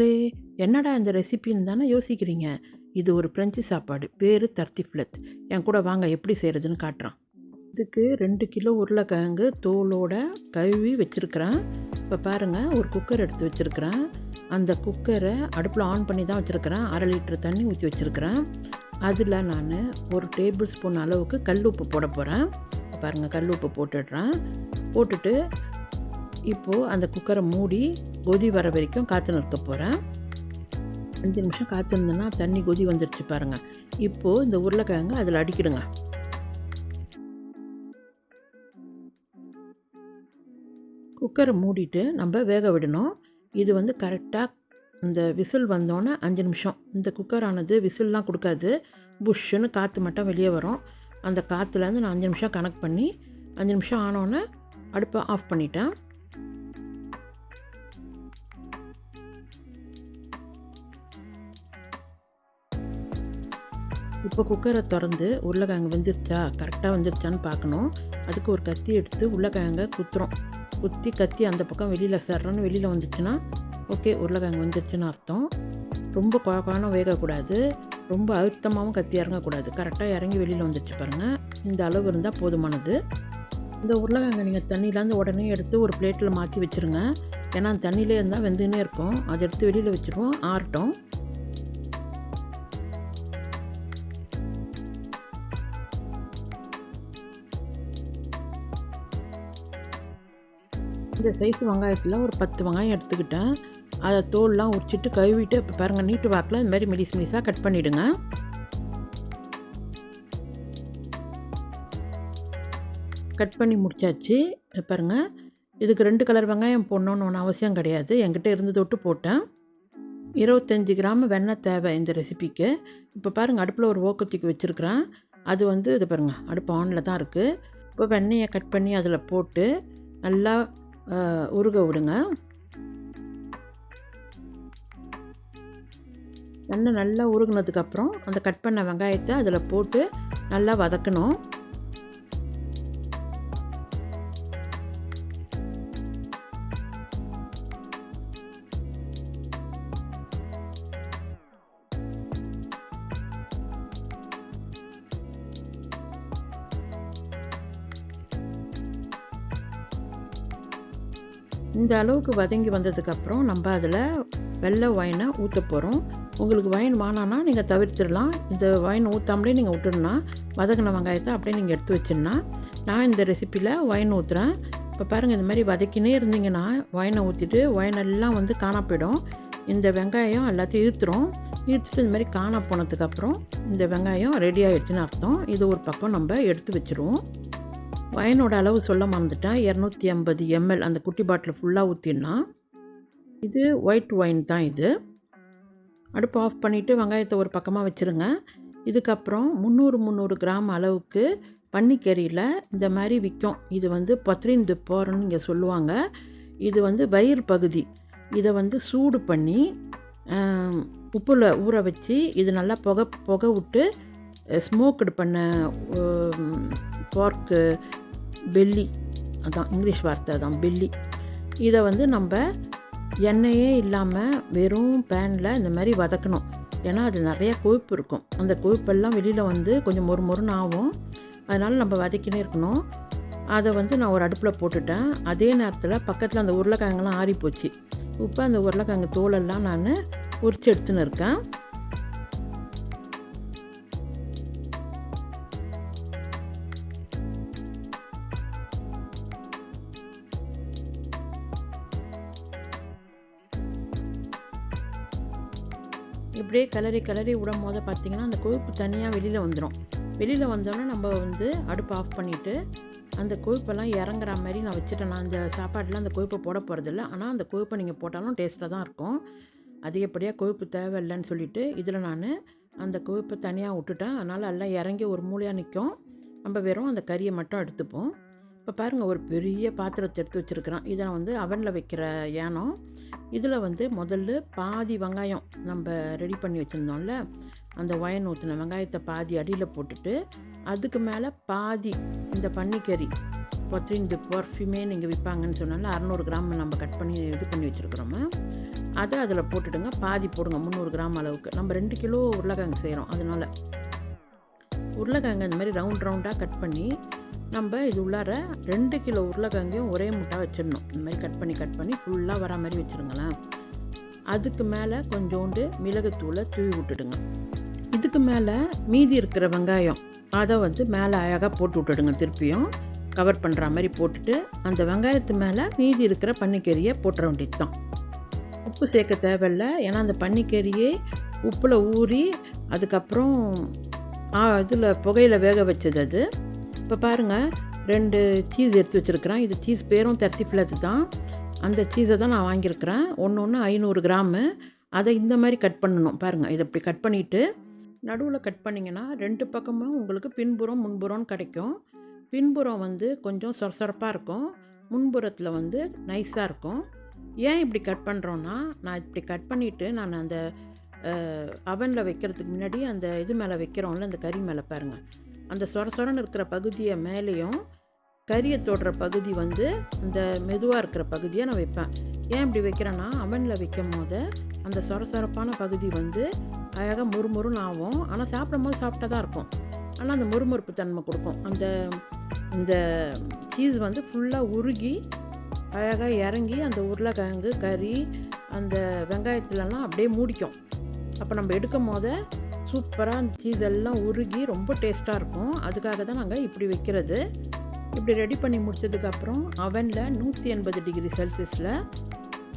மக்களே, என்னடா இந்த ரெசிபின்னு தானே யோசிக்கிறீங்க. இது ஒரு பிரெஞ்சு சாப்பாடு. பேரு தர்த்திஃப்லத். என் கூட வாங்க எப்படி செய்கிறதுன்னு காட்டுறேன். இதுக்கு 2 கிலோ உருளைக்கிழங்கு தோலோட கழுவி வச்சுருக்கிறேன். இப்போ பாருங்கள், ஒரு குக்கர் எடுத்து வச்சுருக்கிறேன். அந்த குக்கரை அடுப்பில் ஆன் பண்ணி தான் வச்சுருக்கிறேன். 1/2 லிட்டர் தண்ணி ஊற்றி வச்சுருக்கிறேன். அதில் நான் 1 டேபிள் ஸ்பூன் அளவுக்கு கல் உப்பு போட போகிறேன். பாருங்கள், கல் உப்பு போட்டுடுறேன். போட்டுட்டு இப்போது அந்த குக்கரை மூடி கொதி வர வரைக்கும் காற்று நிறுத்த போகிறேன். 5 நிமிஷம் காத்திருந்தேன்னா தண்ணி கொதி வந்துருச்சு பாருங்கள். இப்போது இந்த உருளைக்கிழங்கு அதில் அடிக்கிடுங்க. குக்கரை மூடிட்டு நம்ம வேக விடணும். இது கரெக்டாக இந்த விசில் வந்தோன்னே 5 நிமிஷம். இந்த குக்கரானது விசில்லாம் கொடுக்காது. புஷ்ஷுன்னு காற்று மட்டும் வெளியே வரும். அந்த காற்றுலேருந்து நான் 5 நிமிஷம் கணக்கு பண்ணி 5 நிமிஷம் ஆனோன்னே அடுப்பை ஆஃப் பண்ணிட்டேன். இப்போ குக்கரை திறந்து உருளைக்கிழங்கு வெந்துருச்சா, கரெக்டாக வெந்துருச்சான்னு பார்க்கணும். அதுக்கு ஒரு கத்தி எடுத்து உருளைக்கிழங்கை குத்துறோம். குத்தி கத்தி அந்த பக்கம் வெளியில் சர்றன்னு வெளியில் வந்துச்சுன்னா ஓகே, உருளைக்கிழங்கு வந்துருச்சுன்னு அர்த்தம். ரொம்ப குழப்பான வேகக்கூடாது, ரொம்ப அழுத்தமாகவும் கத்தி இறங்கக்கூடாது. கரெக்டாக இறங்கி வெளியில் வந்துருச்சு பாருங்கள். இந்த அளவு இருந்தால் போதுமானது. இந்த உருளைக்கிழங்கை நீங்கள் தண்ணியிலேருந்து உடனே எடுத்து ஒரு பிளேட்டில் மாற்றி வச்சுருங்க. ஏன்னா தண்ணியிலே இருந்தால் வெந்துன்னே இருக்கும். அதை எடுத்து வெளியில் வச்சுருவோம், ஆறட்டும். இந்த சைஸ் வெங்காயத்தில் ஒரு 10 வெங்காயம் எடுத்துக்கிட்டேன். அதை தோல்லாம் உரிச்சிட்டு கழுவிட்டு இப்போ பாருங்கள், நீட்டு வாக்கில் இந்த மாதிரி மெலிசாக கட் பண்ணிவிடுங்க. கட் பண்ணி முடிச்சாச்சு. பாருங்கள், இதுக்கு 2 கலர் வெங்காயம் போடணுன்னு ஒன்றும் அவசியம் கிடையாது. என்கிட்ட இருந்து தொட்டு போட்டேன். 25 கிராம் வெண்ணெய் தேவை இந்த ரெசிபிக்கு. இப்போ பாருங்கள், அடுப்பில் ஒரு ஓக்கத்திக்கு வச்சுருக்கிறேன். அது இது பாருங்கள், அடுப்பு ஆனில் தான் இருக்குது. இப்போ வெண்ணெயை கட் பண்ணி அதில் போட்டு நல்லா உருக விடுங்க. எண்ணெய் நல்லா உருகுனதுக்கப்புறம் அந்த கட் பண்ண வெங்காயத்தை அதில் போட்டு நல்லா வதக்கணும். இந்த அளவுக்கு வதங்கி வந்ததுக்கப்புறம் நம்ம அதில் வெள்ளை ஒயினை ஊற்ற போகிறோம். உங்களுக்கு ஒயின் வேணான்னா நீங்கள் தவிர்த்துடலாம். இந்த ஒயின் ஊற்றாமலே நீங்கள் விட்டுடனா வதக்கின வெங்காயத்தை அப்படியே நீங்கள் எடுத்து வச்சுன்னா, நான் இந்த ரெசிப்பியில் ஒயின் ஊற்றுறேன். இப்போ பாருங்கள், இந்த மாதிரி வதக்கினே இருந்தீங்கன்னா ஒயினை ஊற்றிட்டு ஒயினெல்லாம் காணா போயிடும். இந்த வெங்காயம் எல்லாத்தையும் இழுத்துட்டு இந்த மாதிரி காணா போனதுக்கப்புறம் இந்த வெங்காயம் ரெடி ஆகிடுச்சுன்னு அர்த்தம். இது ஒரு பக்கம் நம்ம எடுத்து வச்சுருவோம். ஒயினோட அளவு சொல்ல மறந்துட்டேன். 250 ml அந்த குட்டி பாட்டில் ஃபுல்லாக ஊற்றினா. இது ஒயிட் ஒயின் தான். இது அடுப்பு ஆஃப் பண்ணிவிட்டு வெங்காயத்தை ஒரு பக்கமாக வச்சுருங்க. இதுக்கப்புறம் 300 கிராம் அளவுக்கு பன்னிக்கறியில் இந்த மாதிரி விற்கும். இது பத்ரின் து போர்ன்னு இங்கே சொல்லுவாங்க. இது வயிறு பகுதி. இதை சூடு பண்ணி உப்பில் ஊற வச்சு இது நல்லா புகை விட்டு ஸ்மோக்டு பண்ண போர்க்கு பெல்லி, அதான் இங்கிலீஷ் வார்த்தை, தான் பெல்லி. இதை நம்ம எண்ணெயே இல்லாமல் வெறும் பேனில் இந்த மாதிரி வதக்கணும். ஏன்னா அது நிறைய கொழுப்பு இருக்கும். அந்த கொழுப்பெல்லாம் வெளியில் கொஞ்சம் மொறுன்னு ஆகும். அதனால் நம்ம வதக்கினே இருக்கணும். அதை நான் ஒரு அடுப்பில் போட்டுட்டேன். அதே நேரத்தில் பக்கத்தில் அந்த உருளைக்கிழங்குலாம் ஆறி போச்சு. இப்போ அந்த உருளைக்கிழங்கு தோலெல்லாம் நான் உரித்து எடுத்துன்னு இருக்கேன். இப்படியே கிளறி விடும் போது பார்த்திங்கன்னா அந்த கொழுப்பு தனியாக வெளியில் வந்துடும். வெளியில் வந்தோன்னே நம்ம அடுப்பு ஆஃப் பண்ணிவிட்டு அந்த கொழுப்பெல்லாம் இறங்குற மாதிரி நான் வச்சுட்டேன். நான் அந்த சாப்பாட்டில் அந்த கொழுப்பை போட போகிறதில்ல. ஆனால் அந்த கொழுப்பை நீங்கள் போட்டாலும் டேஸ்ட்டாக தான் இருக்கும். அதிகப்படியாக கொழுப்பு தேவையில்லைன்னு சொல்லிவிட்டு இதில் நான் அந்த கொழுப்பை தனியாக விட்டுட்டேன். அதனால் எல்லாம் இறங்கி ஒரு மூலையாக நிற்கும். நம்ம வெறும் அந்த கறியை மட்டும் எடுத்துப்போம். இப்போ பாருங்கள், ஒரு பெரிய பாத்திரத்தை எடுத்து வச்சுருக்கிறேன். இதை அவனில் வைக்கிற ஏனம். இதில் முதல்ல பாதி வெங்காயம் நம்ம ரெடி பண்ணி வச்சுருந்தோம்ல, அந்த ஒயின் ஊற்றின வெங்காயத்தை பாதி அடியில் போட்டுட்டு அதுக்கு மேலே பாதி இந்த பன்னிக்கறி பத்ரின் து பர்ஃப்யூமே நீங்கள் விற்பாங்கன்னு சொன்னால 600 கிராம் நம்ம கட் பண்ணி இது பண்ணி வச்சுருக்குறோம். அதை அதில் போட்டுடுங்க. பாதி போடுங்க, 300 கிராம் அளவுக்கு. நம்ம 2 கிலோ உருளைக்கிழங்கு செய்கிறோம், அதனால் உருளைக்கிழங்கு இந்த மாதிரி ரவுண்டாக கட் பண்ணி நம்ம இது உள்ளார 2 கிலோ உருளைக்கிழங்கையும் ஒரே முட்டா வச்சிடணும். இந்த மாதிரி கட் பண்ணி ஃபுல்லாக வர மாதிரி வச்சுருங்களேன். அதுக்கு மேலே கொஞ்சோண்டு மிளகுத்தூளை தூவி விட்டுடுங்க. இதுக்கு மேலே மீதி இருக்கிற வெங்காயம் அதை மேலே அழகாக போட்டு விட்டுடுங்க. திருப்பியும் கவர் பண்ணுற மாதிரி போட்டுட்டு அந்த வெங்காயத்து மேலே மீதி இருக்கிற பன்னிக்கறியை போட்டுற வேண்டியது தான். உப்பு சேர்க்க தேவையில்லை, ஏன்னா அந்த பன்னிக்கறியே உப்பில் ஊறி அதுக்கப்புறம் இதில் புகையில் வேக வச்சது அது. இப்போ பாருங்கள், 2 சீஸ் எடுத்து வச்சுருக்கிறேன். இது சீஸ் பேரும் 30 ஃப்ளத்து தான். அந்த சீஸை தான் நான் வாங்கியிருக்கிறேன். ஒன்று 500 கிராமு. அதை இந்த மாதிரி கட் பண்ணணும். பாருங்கள், இதை இப்படி கட் பண்ணிவிட்டு நடுவில் கட் பண்ணிங்கன்னா 2 பக்கமும் உங்களுக்கு பின்புறம் முன்புறம்னு கிடைக்கும். பின்புறம் கொஞ்சம் சொரசொரப்பாக இருக்கும், முன்புறத்தில் நைஸாக இருக்கும். ஏன் இப்படி கட் பண்ணுறோன்னா, நான் இப்படி கட் பண்ணிவிட்டு நான் அந்த அவனில் வைக்கிறதுக்கு முன்னாடி அந்த இது மேலே வைக்கிறோம்ல, அந்த கறி மேலே பாருங்கள், அந்த சொரசொரன்னு இருக்கிற பகுதியை மேலேயும் கறியை தொடுற பகுதி இந்த மெதுவாக இருக்கிற பகுதியை நான் வைப்பேன். ஏன் இப்படி வைக்கிறேன்னா, அவனில் வைக்கும் போது அந்த சொரசொரப்பான பகுதி அழகாக முறுமுறுன்னு ஆகும். ஆனால் சாப்பிடும் சாப்பிட்டா தான் இருக்கும், ஆனால் அந்த முறுமுறுப்பு தன்மை கொடுக்கும். இந்த சீஸ் ஃபுல்லாக உருகி அழகாக இறங்கி அந்த உருளைக்கிழங்கு கறி அந்த வெங்காயத்துலலாம் அப்படியே மூடிக்கும். அப்போ நம்ம எடுக்கும் போது சூப்பராக அந்த சீஸ் எல்லாம் உருகி ரொம்ப டேஸ்ட்டாக இருக்கும். அதுக்காக தான் நாங்கள் இப்படி வைக்கிறது. இப்படி ரெடி பண்ணி முடிச்சதுக்கப்புறம் அவனில் 180 டிகிரி செல்சியஸில்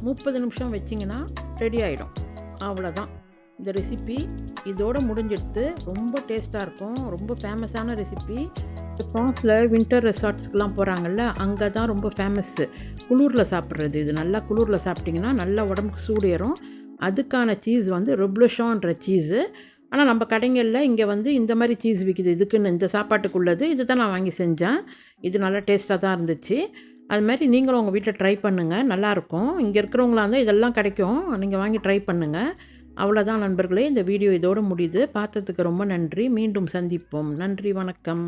30 நிமிஷம் வச்சிங்கன்னா ரெடி ஆகிடும். அவ்வளோதான் இந்த ரெசிபி. இதோடு முடிஞ்சிடுத்து. ரொம்ப டேஸ்ட்டாக இருக்கும், ரொம்ப ஃபேமஸான ரெசிபி. ஃப்ரான்ஸில் வின்டர் ரெசார்ட்ஸ்க்கெலாம் போகிறாங்கல்ல, அங்கே தான் ரொம்ப ஃபேமஸ்ஸு குளூரில் சாப்பிட்றது. இது நல்லா குளூரில் சாப்பிட்டிங்கன்னா நல்லா உடம்புக்கு சூடு ஏறும். அதுக்கான சீஸ் ரெப்ளோஷான்ற சீஸு. ஆனால் நம்ம கடைங்களில் இங்கே இந்த மாதிரி சீஸ் விற்கிது. இதுக்குன்னு இந்த சாப்பாட்டுக்குள்ளது இது தான் நான் வாங்கி செஞ்சேன். இது நல்லா டேஸ்ட்டாக தான் இருந்துச்சு. அது மாதிரி நீங்களும் உங்கள் வீட்டில் ட்ரை பண்ணுங்கள், நல்லாயிருக்கும். இங்கே இருக்கிறவங்களா இருந்தால் இதெல்லாம் கிடைக்கும், நீங்கள் வாங்கி ட்ரை பண்ணுங்கள். அவ்வளோதான் நண்பர்களே, இந்த வீடியோ இதோடு முடியுது. பார்த்ததுக்கு ரொம்ப நன்றி. மீண்டும் சந்திப்போம். நன்றி, வணக்கம்.